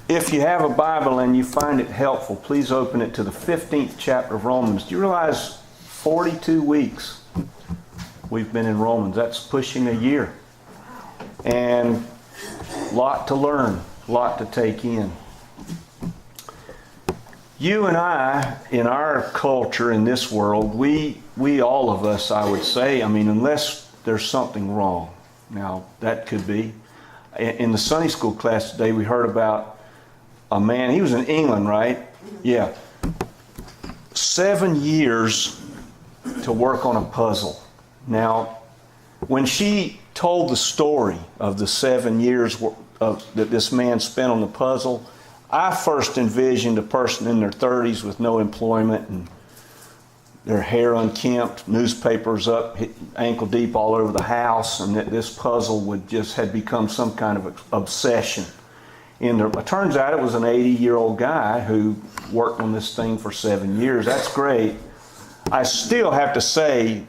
If you have a Bible and you find it helpful, please open it to the 15th chapter of Romans. Do you realize 42 weeks we've been in Romans? That's pushing a year. And a lot to learn, a lot to take in. You and I, in our culture, in this world, we all of us, I would say, unless there's something wrong. Now, that could be. In the Sunday school class today, we heard about a man, he was in England, right? Yeah. 7 years to work on a puzzle. Now, when she told the story of the 7 years that this man spent on the puzzle, I first envisioned a person in their 30s with no employment and their hair unkempt, newspapers up ankle deep all over the house, and that this puzzle had become some kind of obsession. It turns out it was an 80-year-old guy who worked on this thing for 7 years. That's great. I still have to say,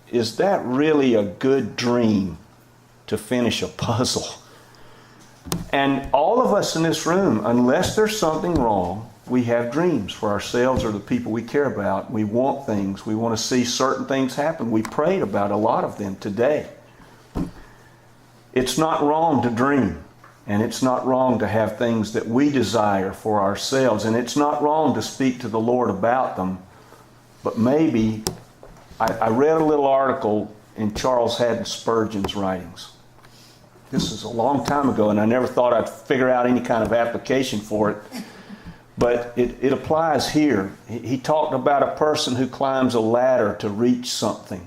is that really a good dream to finish a puzzle? And all of us in this room, unless there's something wrong, we have dreams for ourselves or the people we care about. We want things. We want to see certain things happen. We prayed about a lot of them today. It's not wrong to dream. And it's not wrong to have things that we desire for ourselves. And it's not wrong to speak to the Lord about them. But maybe, I read a little article in Charles Haddon Spurgeon's writings. This is a long time ago, and I never thought I'd figure out any kind of application for it. But it applies here. He talked about a person who climbs a ladder to reach something.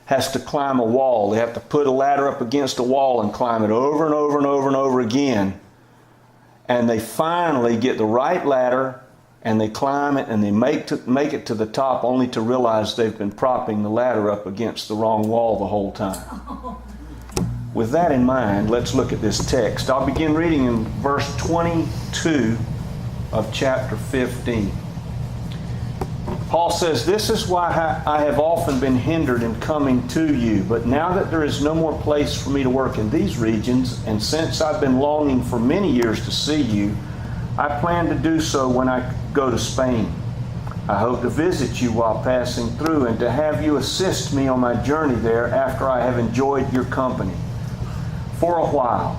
Has to climb a wall. They have to put a ladder up against a wall and climb it over and over and over and over again. And they finally get the right ladder and they climb it and they make it to the top, only to realize they've been propping the ladder up against the wrong wall the whole time. With that in mind, let's look at this text. I'll begin reading in verse 22 of chapter 15. Paul says, "This is why I have often been hindered in coming to you, but now that there is no more place for me to work in these regions, and since I've been longing for many years to see you, I plan to do so when I go to Spain. I hope to visit you while passing through and to have you assist me on my journey there after I have enjoyed your company for a while.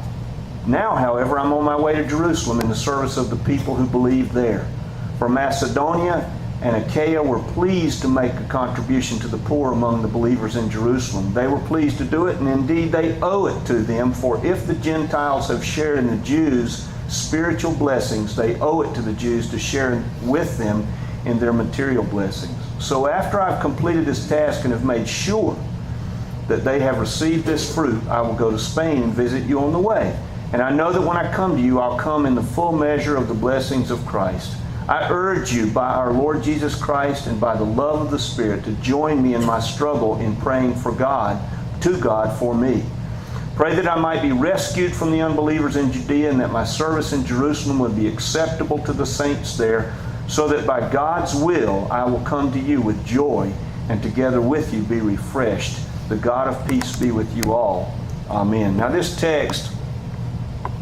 Now, however, I'm on my way to Jerusalem in the service of the people who believe there. For Macedonia and Achaia were pleased to make a contribution to the poor among the believers in Jerusalem. They were pleased to do it, and indeed they owe it to them, for if the Gentiles have shared in the Jews' spiritual blessings, they owe it to the Jews to share with them in their material blessings. So after I've completed this task and have made sure that they have received this fruit, I will go to Spain and visit you on the way. And I know that when I come to you, I'll come in the full measure of the blessings of Christ. I urge you by our Lord Jesus Christ and by the love of the Spirit to join me in my struggle in praying to God for me. Pray that I might be rescued from the unbelievers in Judea and that my service in Jerusalem would be acceptable to the saints there, so that by God's will I will come to you with joy and together with you be refreshed. The God of peace be with you all. Amen." Now this text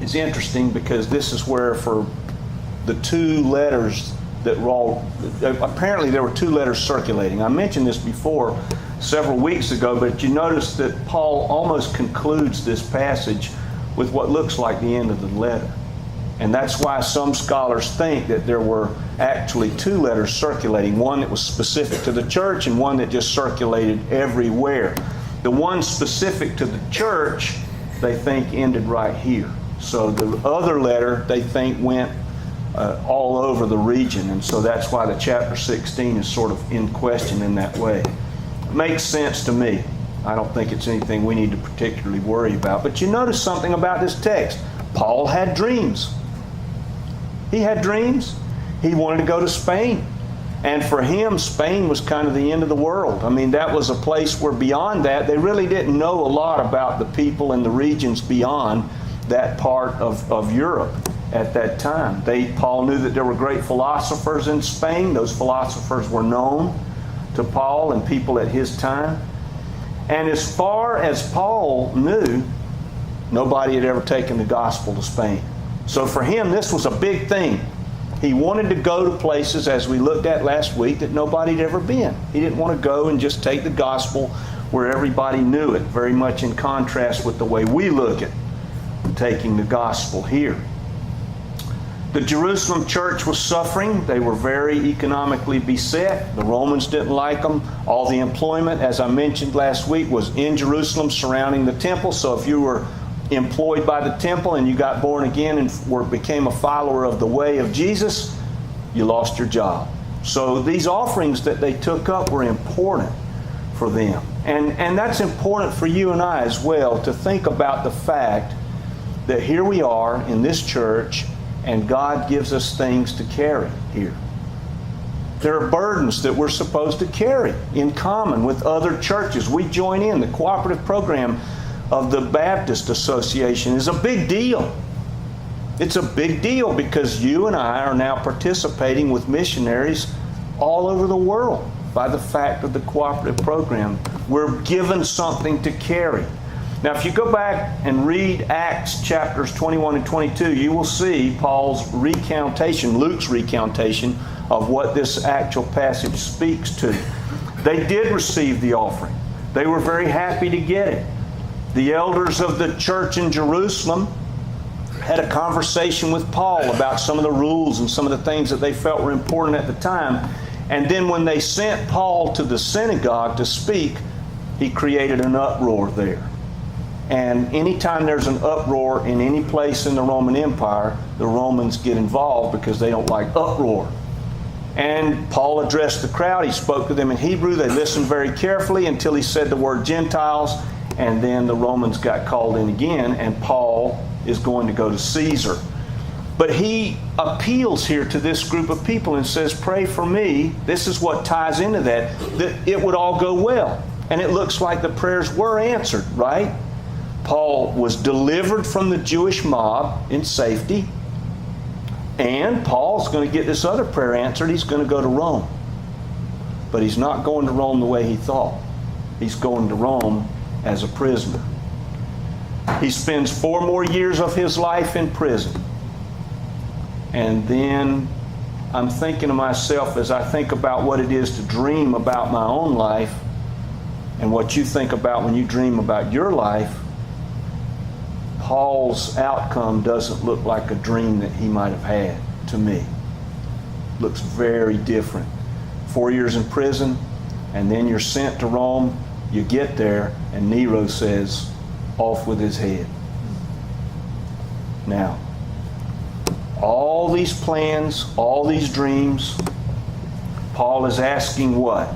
is interesting because this is where for the two letters that were all, apparently there were two letters circulating. I mentioned this before several weeks ago, but you notice that Paul almost concludes this passage with what looks like the end of the letter. And that's why some scholars think that there were actually two letters circulating, one that was specific to the church and one that just circulated everywhere. The one specific to the church, they think, ended right here. So the other letter, they think, went all over the region, and so that's why the chapter 16 is sort of in question in that way. It makes sense to me. I don't think it's anything we need to particularly worry about. But you notice something about this text. Paul had dreams. He had dreams. He wanted to go to Spain. And for him, Spain was kind of the end of the world. That was a place where beyond that, they really didn't know a lot about the people and the regions beyond that part of Europe at that time. Paul knew that there were great philosophers in Spain. Those philosophers were known to Paul and people at his time. And as far as Paul knew, nobody had ever taken the gospel to Spain. So for him, this was a big thing. He wanted to go to places, as we looked at last week, that nobody had ever been. He didn't want to go and just take the gospel where everybody knew it, very much in contrast with the way we look at taking the gospel here. The Jerusalem church was suffering. They were very economically beset. The Romans didn't like them. All the employment, as I mentioned last week, was in Jerusalem surrounding the temple. So if you were employed by the temple and you got born again and became a follower of the way of Jesus, you lost your job. So these offerings that they took up were important for them. And that's important for you and I as well, to think about the fact that here we are in this church and God gives us things to carry here. There are burdens that we're supposed to carry in common with other churches. We join in. The cooperative program of the Baptist Association is a big deal. It's a big deal because you and I are now participating with missionaries all over the world by the fact of the cooperative program. We're given something to carry. Now, if you go back and read Acts chapters 21 and 22, you will see Paul's recantation, Luke's recantation of what this actual passage speaks to. They did receive the offering. They were very happy to get it. The elders of the church in Jerusalem had a conversation with Paul about some of the rules and some of the things that they felt were important at the time. And then when they sent Paul to the synagogue to speak, he created an uproar there. And anytime there's an uproar in any place in the Roman Empire, the Romans get involved because they don't like uproar. And Paul addressed the crowd. He spoke to them in Hebrew. They listened very carefully until he said the word Gentiles. And then the Romans got called in again, and Paul is going to go to Caesar. But he appeals here to this group of people and says, pray for me. This is what ties into that it would all go well. And it looks like the prayers were answered, right? Paul was delivered from the Jewish mob in safety. And Paul's going to get this other prayer answered. He's going to go to Rome. But he's not going to Rome the way he thought. He's going to Rome as a prisoner. He spends 4 more years of his life in prison. And then I'm thinking to myself, as I think about what it is to dream about my own life and what you think about when you dream about your life, Paul's outcome doesn't look like a dream that he might have had to me. Looks very different. 4 years in prison, and then you're sent to Rome. You get there, and Nero says, off with his head. Now, all these plans, all these dreams, Paul is asking what?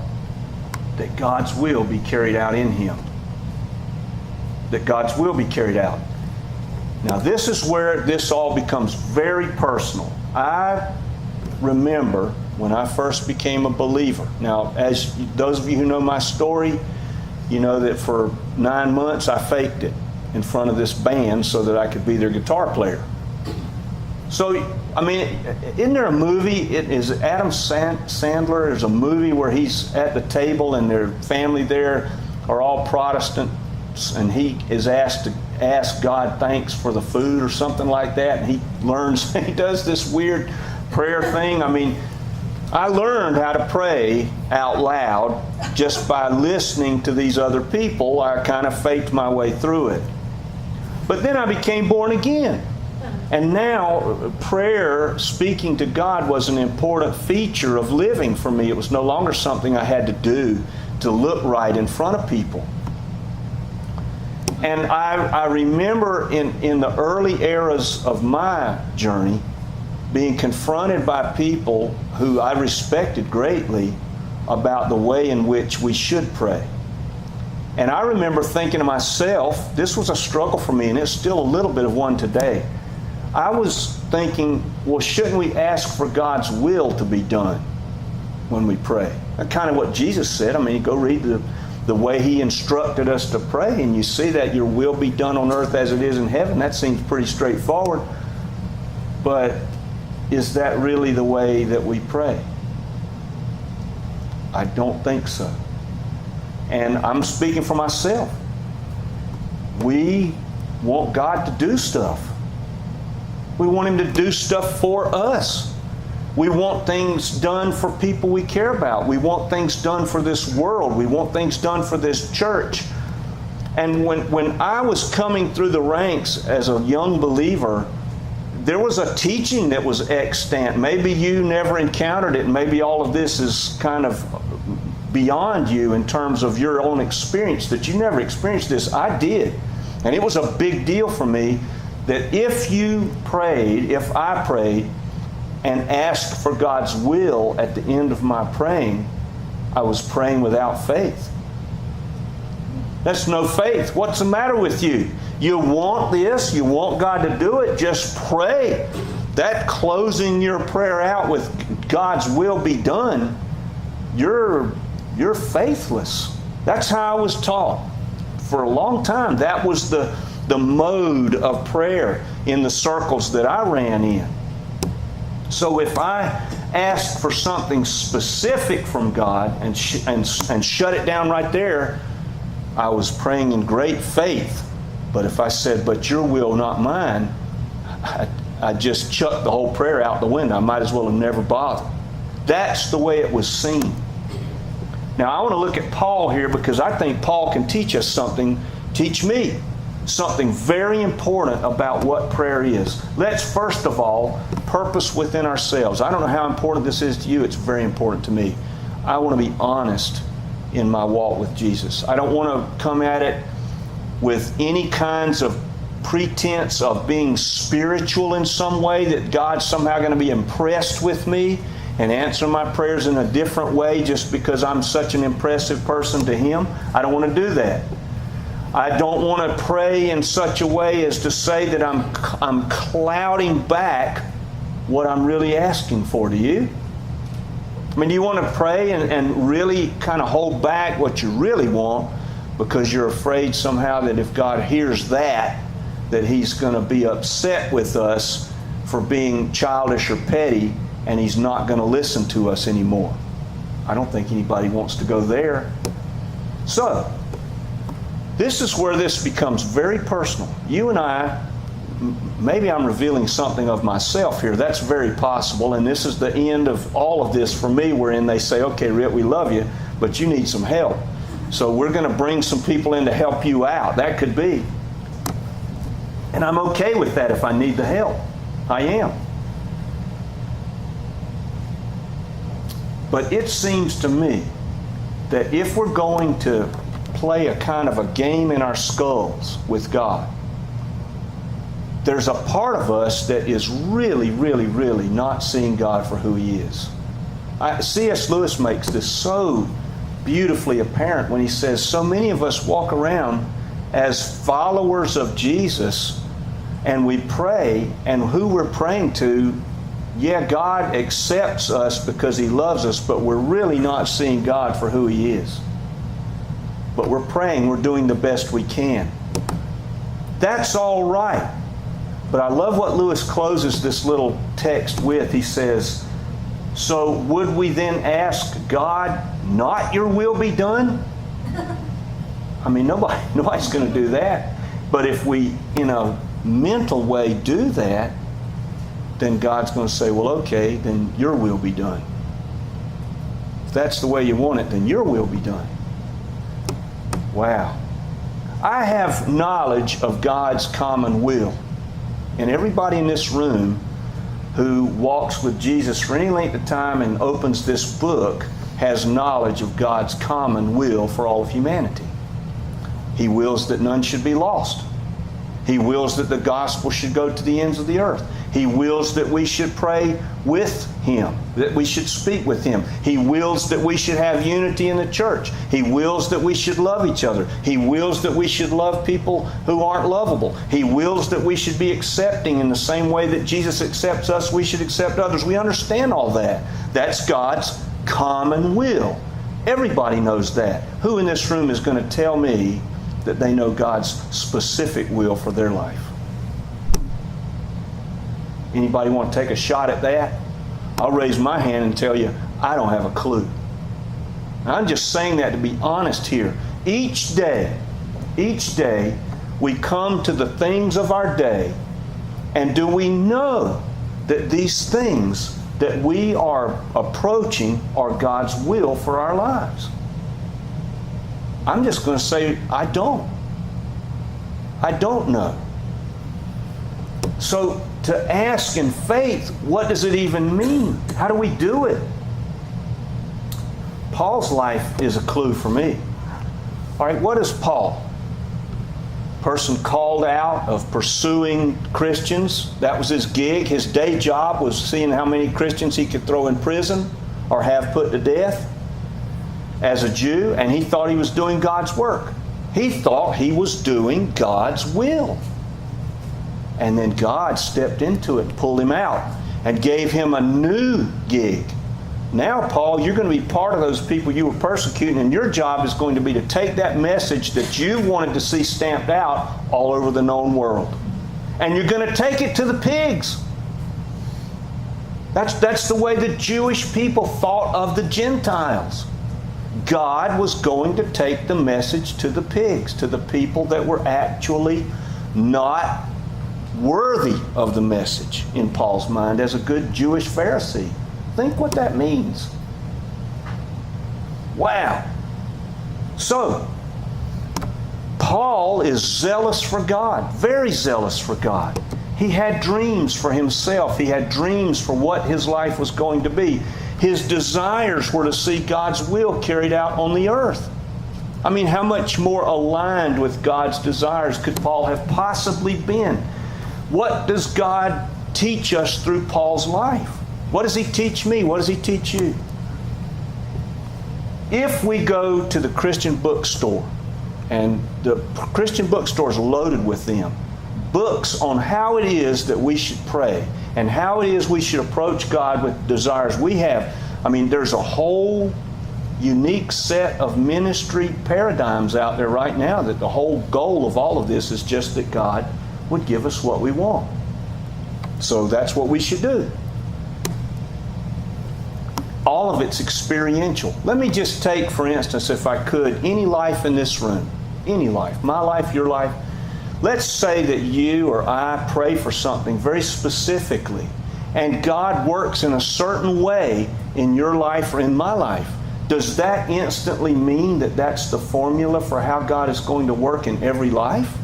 That God's will be carried out in him. That God's will be carried out. Now, this is where this all becomes very personal. I remember when I first became a believer. Now, as those of you who know my story, you know that for 9 months I faked it in front of this band so that I could be their guitar player. So, I mean, isn't there a movie? It is Adam Sandler. There's a movie where he's at the table and their family there are all Protestants, and he is asked to ask God thanks for the food or something like that, and he learns, he does this weird prayer thing. I mean, I learned how to pray out loud just by listening to these other people. I kind of faked my way through it. But then I became born again. And now prayer, speaking to God, was an important feature of living for me. It was no longer something I had to do to look right in front of people. And I remember in the early eras of my journey being confronted by people who I respected greatly about the way in which we should pray. And I remember thinking to myself, this was a struggle for me, and it's still a little bit of one today. I was thinking, well, shouldn't we ask for God's will to be done when we pray? That's kind of what Jesus said. I mean, you go read the way He instructed us to pray, and you see that your will be done on earth as it is in heaven. That seems pretty straightforward. But is that really the way that we pray? I don't think so. And I'm speaking for myself. We want God to do stuff. We want Him to do stuff for us. We want things done for people we care about. We want things done for this world. We want things done for this church. And when I was coming through the ranks as a young believer, there was a teaching that was extant. Maybe you never encountered it, and maybe all of this is kind of beyond you in terms of your own experience, that you never experienced this. I did. And it was a big deal for me that if I prayed, and asked for God's will at the end of my praying, I was praying without faith. That's no faith. What's the matter with you? You want this? You want God to do it? Just pray. That closing your prayer out with God's will be done, you're faithless. That's how I was taught. For a long time, that was the mode of prayer in the circles that I ran in. So if I asked for something specific from God and shut it down right there, I was praying in great faith. But if I said, "But your will, not mine," I just chucked the whole prayer out the window. I might as well have never bothered. That's the way it was seen. Now I want to look at Paul here, because I think Paul can teach us something, teach me something very important about what prayer is. Let's first of all purpose within ourselves. I don't know how important this is to you. It's very important to me. I want to be honest in my walk with Jesus. I don't want to come at it with any kinds of pretense of being spiritual in some way, that God's somehow going to be impressed with me and answer my prayers in a different way just because I'm such an impressive person to Him. I don't want to do that. I don't want to pray in such a way as to say that I'm clouding back what I'm really asking for. Do you? I mean, do you want to pray and really kind of hold back what you really want because you're afraid somehow that if God hears that He's going to be upset with us for being childish or petty, and He's not going to listen to us anymore? I don't think anybody wants to go there. So, this is where this becomes very personal. You and I, maybe I'm revealing something of myself here. That's very possible. And this is the end of all of this for me, wherein they say, "Okay, Rick, we love you, but you need some help. So we're going to bring some people in to help you out." That could be. And I'm okay with that if I need the help. I am. But it seems to me that if we're going to play a kind of a game in our skulls with God, there's a part of us that is really, really, really not seeing God for who He is. C.S. Lewis makes this so beautifully apparent when he says, so many of us walk around as followers of Jesus, and we pray, and who we're praying to, yeah, God accepts us because He loves us, but we're really not seeing God for who He is. But we're praying, we're doing the best we can. That's all right. But I love what Lewis closes this little text with. He says, so would we then ask God, "Not your will be done"? I mean, nobody's going to do that. But if we, in a mental way, do that, then God's going to say, well, okay, then your will be done. If that's the way you want it, then your will be done. Wow. I have knowledge of God's common will. And everybody in this room who walks with Jesus for any length of time and opens this book has knowledge of God's common will for all of humanity. He wills that none should be lost. He wills that the gospel should go to the ends of the earth. He wills that we should pray with Him, that we should speak with Him. He wills that we should have unity in the church. He wills that we should love each other. He wills that we should love people who aren't lovable. He wills that we should be accepting in the same way that Jesus accepts us, we should accept others. We understand all that. That's God's common will. Everybody knows that. Who in this room is going to tell me that they know God's specific will for their life? Anybody want to take a shot at that? I'll raise my hand and tell you, I don't have a clue. I'm just saying that to be honest here. Each day, we come to the things of our day, And do we know that these things that we are approaching are God's will for our lives? I'm just going to say, I don't. I don't know. So to ask in faith, what does it even mean? How do we do it? Paul's life is a clue for me. All right, what is Paul? Person called out of pursuing Christians. That was his gig. His day job was seeing how many Christians he could throw in prison or have put to death as a Jew, and he thought he was doing God's work. He thought he was doing God's will. And then God stepped into it and pulled him out and gave him a new gig. Now, Paul, you're going to be part of those people you were persecuting, and your job is going to be to take that message that you wanted to see stamped out all over the known world. And you're going to take it to the pigs. That's the way the Jewish people thought of the Gentiles. God was going to take the message to the pigs, to the people that were actually not worthy of the message in Paul's mind as a good Jewish Pharisee. Think what that means. Wow. So, Paul is zealous for God, very zealous for God. He had dreams for himself. He had dreams for what his life was going to be. His desires were to see God's will carried out on the earth. I mean, how much more aligned with God's desires could Paul have possibly been? What does God teach us through Paul's life? What does he teach me? What does he teach you? If we go to the Christian bookstore, and the Christian bookstore is loaded with them, books on how it is that we should pray and how it is we should approach God with desires we have. I mean, there's a whole unique set of ministry paradigms out there right now that the whole goal of all of this is just that God would give us what we want. So that's what we should do. All of it's experiential. Let me just take, for instance, if I could, any life in this room. Any life. My life, your life. Let's say that you or I pray for something very specifically, and God works in a certain way in your life or in my life. Does that instantly mean that that's the formula for how God is going to work in every life?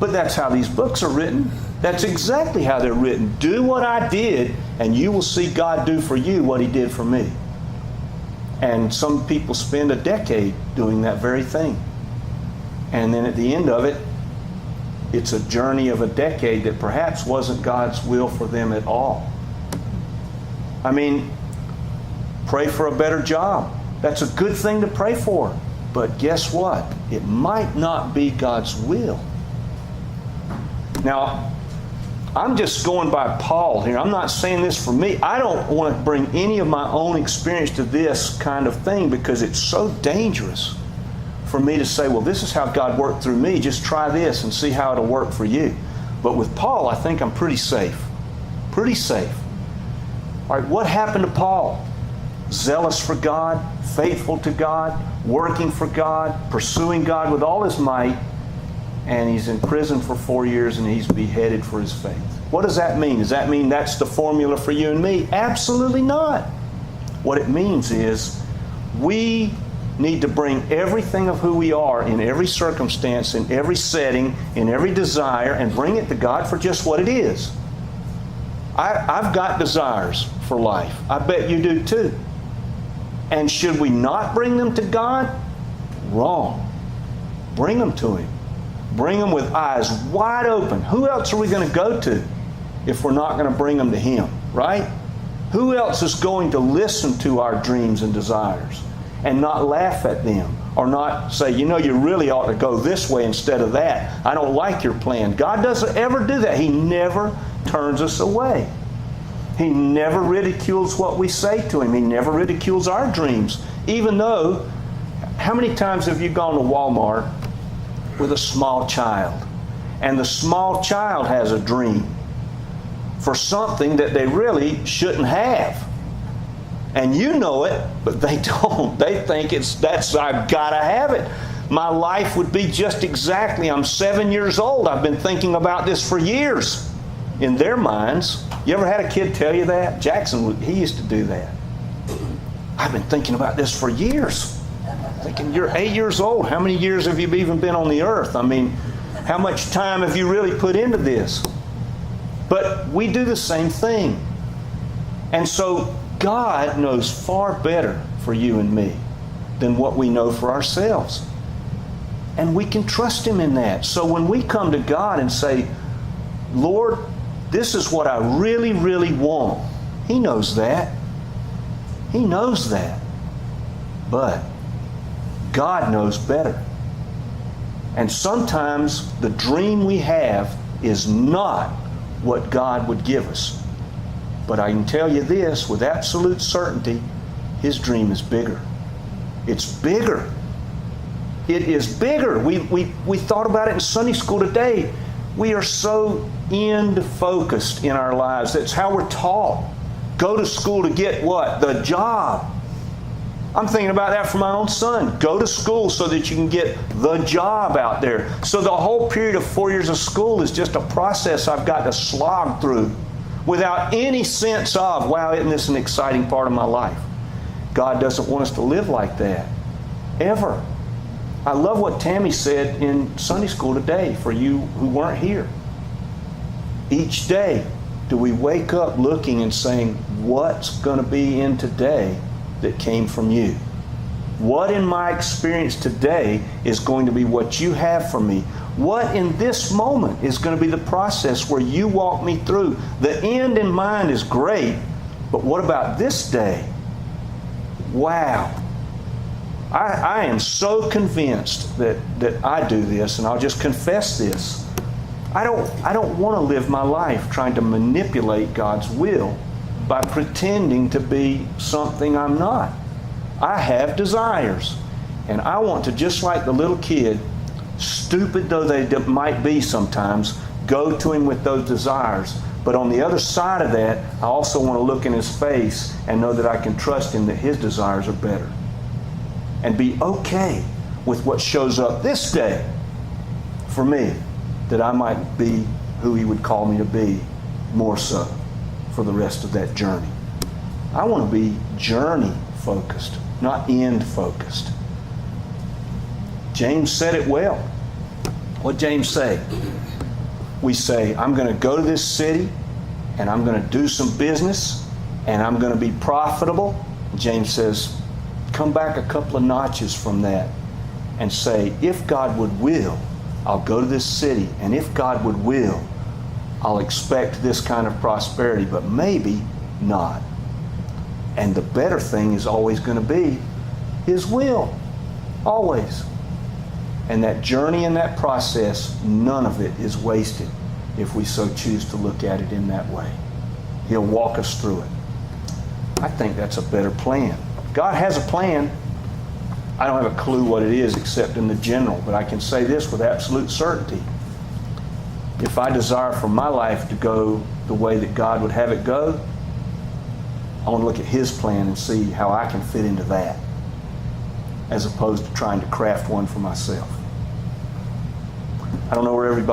But that's how these books are written. That's exactly how they're written. Do what I did, and you will see God do for you what He did for me. And some people spend a decade doing that very thing. And then at the end of it, it's a journey of a decade that perhaps wasn't God's will for them at all. I mean, pray for a better job. That's a good thing to pray for. But guess what? It might not be God's will. Now, I'm just going by Paul here. I'm not saying this for me. I don't want to bring any of my own experience to this kind of thing because it's so dangerous for me to say, well, this is how God worked through me. Just try this and see how it'll work for you. But with Paul, I think I'm pretty safe. Pretty safe. All right, what happened to Paul? Zealous for God, faithful to God, working for God, pursuing God with all his might, and he's in prison for 4 years and he's beheaded for his faith. What does that mean? Does that mean that's the formula for you and me? Absolutely not. What it means is we need to bring everything of who we are in every circumstance, in every setting, in every desire, and bring it to God for just what it is. I've got desires for life. I bet you do too. And should we not bring them to God? Wrong. Bring them to Him. Bring them with eyes wide open. Who else are we going to go to if we're not going to bring them to Him, right? Who else is going to listen to our dreams and desires and not laugh at them or not say, you know, you really ought to go this way instead of that. I don't like your plan. God doesn't ever do that. He never turns us away. He never ridicules what we say to Him. He never ridicules our dreams. Even though, how many times have you gone to Walmart with a small child, and the small child has a dream for something that they really shouldn't have? And you know it, but they don't. They think I've got to have it. My life would be just exactly, I'm 7 years old. I've been thinking about this for years. in their minds. You ever had a kid tell you that? Jackson, he used to do that. I've been thinking about this for years. Thinking, you're 8 years old. How many years have you even been on the earth? I mean, how much time have you really put into this? But we do the same thing. And so God knows far better for you and me than what we know for ourselves. And we can trust Him in that. So when we come to God and say, Lord, this is what I really, really want, He knows that. He knows that. But God knows better. And sometimes the dream we have is not what God would give us. But I can tell you this with absolute certainty, His dream is bigger. It's bigger. It is bigger. We thought about it in Sunday school today. We are so end-focused in our lives. That's how we're taught. Go to school to get what? The job. I'm thinking about that for my own son. Go to school so that you can get the job out there. So the whole period of 4 years of school is just a process I've got to slog through without any sense of, wow, isn't this an exciting part of my life? God doesn't want us to live like that. Ever. I love what Tammy said in Sunday school today for you who weren't here. Each day, do we wake up looking and saying, what's going to be in today that came from you? What in my experience today is going to be what you have for me? What in this moment is going to be the process where you walk me through? The end in mind is great, but what about this day? Wow. I am so convinced that I do this, and I'll just confess this. I don't want to live my life trying to manipulate God's will by pretending to be something I'm not. I have desires, and I want to, just like the little kid, stupid though they might be sometimes, go to Him with those desires. But on the other side of that, I also want to look in His face and know that I can trust Him that His desires are better. And be okay with what shows up this day for me, that I might be who He would call me to be more so for the rest of that journey. I want to be journey focused, not end focused. James said it well. What did James say? We say, I'm going to go to this city and I'm going to do some business and I'm going to be profitable. James says, come back a couple of notches from that and say, if God would will, I'll go to this city, and if God would will, I'll expect this kind of prosperity, but maybe not. And the better thing is always going to be His will. Always. And that journey and that process, none of it is wasted if we so choose to look at it in that way. He'll walk us through it. I think that's a better plan. God has a plan. I don't have a clue what it is except in the general, but I can say this with absolute certainty. If I desire for my life to go the way that God would have it go, I want to look at His plan and see how I can fit into that, as opposed to trying to craft one for myself. I don't know where everybody